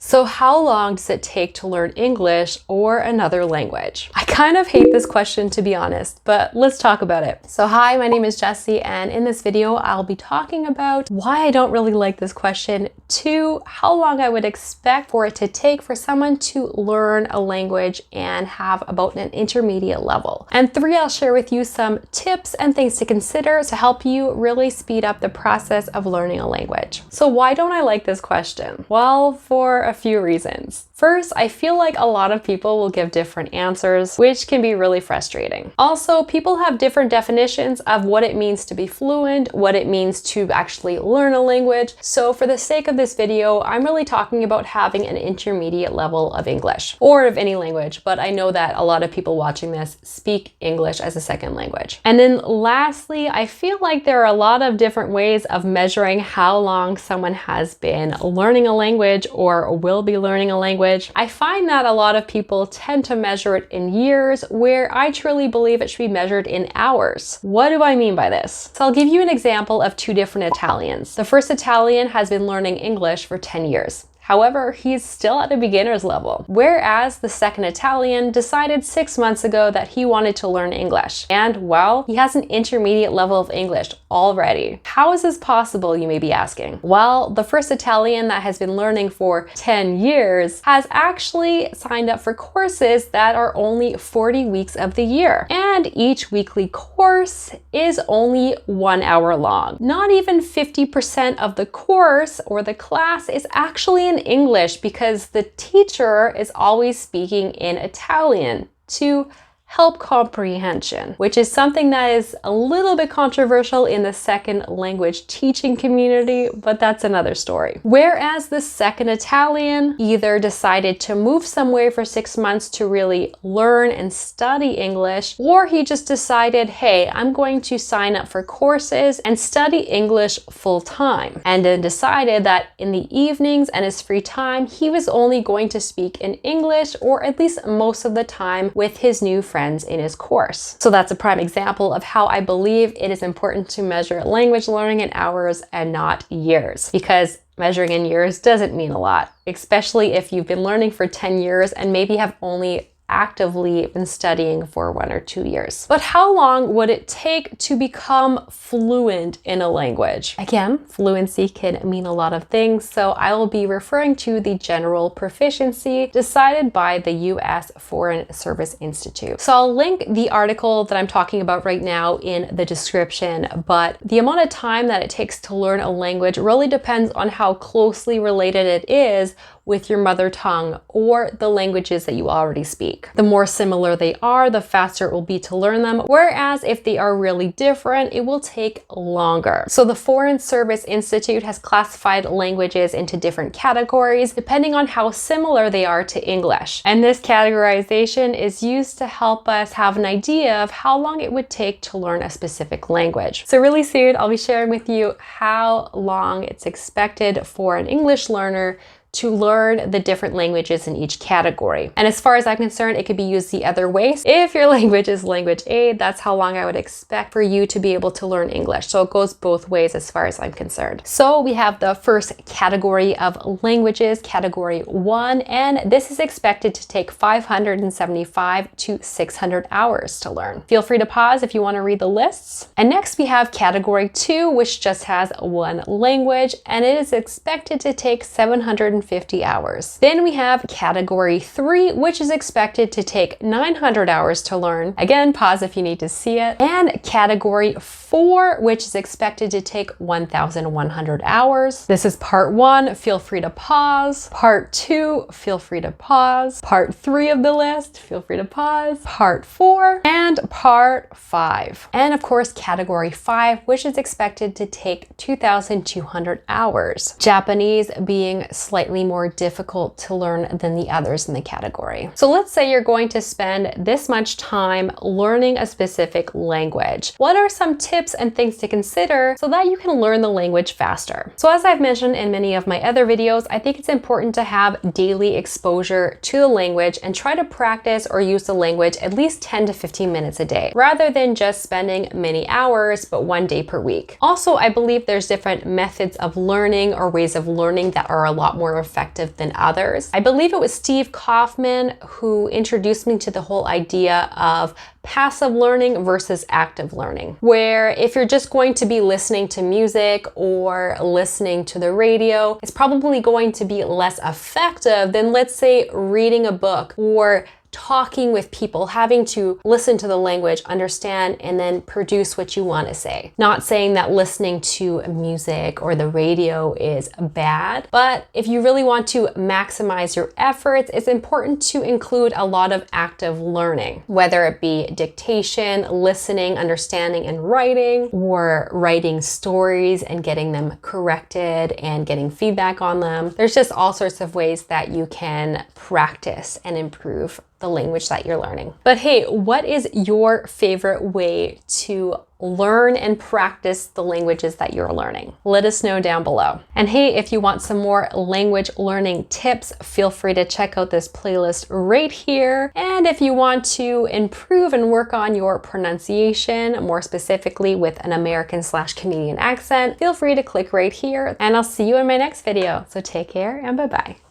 So how long does it take to learn English or another language? I kind of hate this question, to be honest, but let's talk about it. So hi, my name is Jessie, and in this video, I'll be talking about why I don't really like this question, to how long I would expect for it to take for someone to learn a language and have about an intermediate level. And 3, I'll share with you some tips and things to consider to help you really speed up the process of learning a language. So why don't I like this question? Well, for a few reasons. First, I feel like a lot of people will give different answers, which can be really frustrating. Also, people have different definitions of what it means to be fluent, what it means to actually learn a language. So for the sake of this video, I'm really talking about having an intermediate level of English, or of any language, but I know that a lot of people watching this speak English as a second language. And then lastly, I feel like there are a lot of different ways of measuring how long someone has been learning a language or will be learning a language. I find that a lot of people tend to measure it in years, where I truly believe it should be measured in hours. What do I mean by this? So I'll give you an example of 2 different Italians. The first Italian has been learning English for 10 years. However, he's still at a beginner's level, whereas the second Italian decided 6 months ago that he wanted to learn English. And well, he has an intermediate level of English already. How is this possible, you may be asking? Well, the first Italian that has been learning for 10 years has actually signed up for courses that are only 40 weeks of the year. And each weekly course is only 1 hour long. Not even 50% of the course or the class is actually in English, because the teacher is always speaking in Italian to help comprehension, which is something that is a little bit controversial in the second language teaching community, but that's another story. Whereas the second Italian either decided to move somewhere for 6 months to really learn and study English, or he just decided, hey, I'm going to sign up for courses and study English full time, and then decided that in the evenings and his free time, he was only going to speak in English, or at least most of the time, with his new friends in his course. So that's a prime example of how I believe it is important to measure language learning in hours and not years, because measuring in years doesn't mean a lot, especially if you've been learning for 10 years and maybe have only actively been studying for 1 or 2 years. But how long would it take to become fluent in a language? Again, fluency can mean a lot of things, so I will be referring to the general proficiency decided by the US Foreign Service Institute. So I'll link the article that I'm talking about right now in the description, but the amount of time that it takes to learn a language really depends on how closely related it is with your mother tongue or the languages that you already speak. The more similar they are, the faster it will be to learn them, whereas if they are really different, it will take longer. So the Foreign Service Institute has classified languages into different categories depending on how similar they are to English. And this categorization is used to help us have an idea of how long it would take to learn a specific language. So really soon, I'll be sharing with you how long it's expected for an English learner to learn the different languages in each category. And as far as I'm concerned, it could be used the other way. If your language is language A, that's how long I would expect for you to be able to learn English. So it goes both ways as far as I'm concerned. So we have the first category of languages, category 1, and this is expected to take 575 to 600 hours to learn. Feel free to pause if you want to read the lists. And next we have category 2, which just has 1 language, and it is expected to take 750 hours. Then we have category 3, which is expected to take 900 hours to learn. Again, pause if you need to see it. And category 4, which is expected to take 1,100 hours. This is part 1. Feel free to pause. Part 2, feel free to pause. Part 3 of the list, feel free to pause. Part 4 and part 5. And of course, category 5, which is expected to take 2,200 hours. Japanese being slightly more difficult to learn than the others in the category. So let's say you're going to spend this much time learning a specific language. What are some tips and things to consider so that you can learn the language faster? So as I've mentioned in many of my other videos, I think it's important to have daily exposure to the language and try to practice or use the language at least 10 to 15 minutes a day, rather than just spending many hours, but 1 day per week. Also, I believe there's different methods of learning or ways of learning that are a lot more more effective than others. I believe it was Steve Kaufman who introduced me to the whole idea of passive learning versus active learning, where if you're just going to be listening to music or listening to the radio, it's probably going to be less effective than, let's say, reading a book or talking with people, having to listen to the language, understand, and then produce what you want to say. Not saying that listening to music or the radio is bad, but if you really want to maximize your efforts, it's important to include a lot of active learning, whether it be dictation, listening, understanding, and writing, or writing stories and getting them corrected and getting feedback on them. There's just all sorts of ways that you can practice and improve the language that you're learning. But hey, what is your favorite way to learn and practice the languages that you're learning? Let us know down below. And hey, if you want some more language learning tips, feel free to check out this playlist right here. And if you want to improve and work on your pronunciation, more specifically with an American/Canadian accent, feel free to click right here, and I'll see you in my next video. So take care and bye-bye.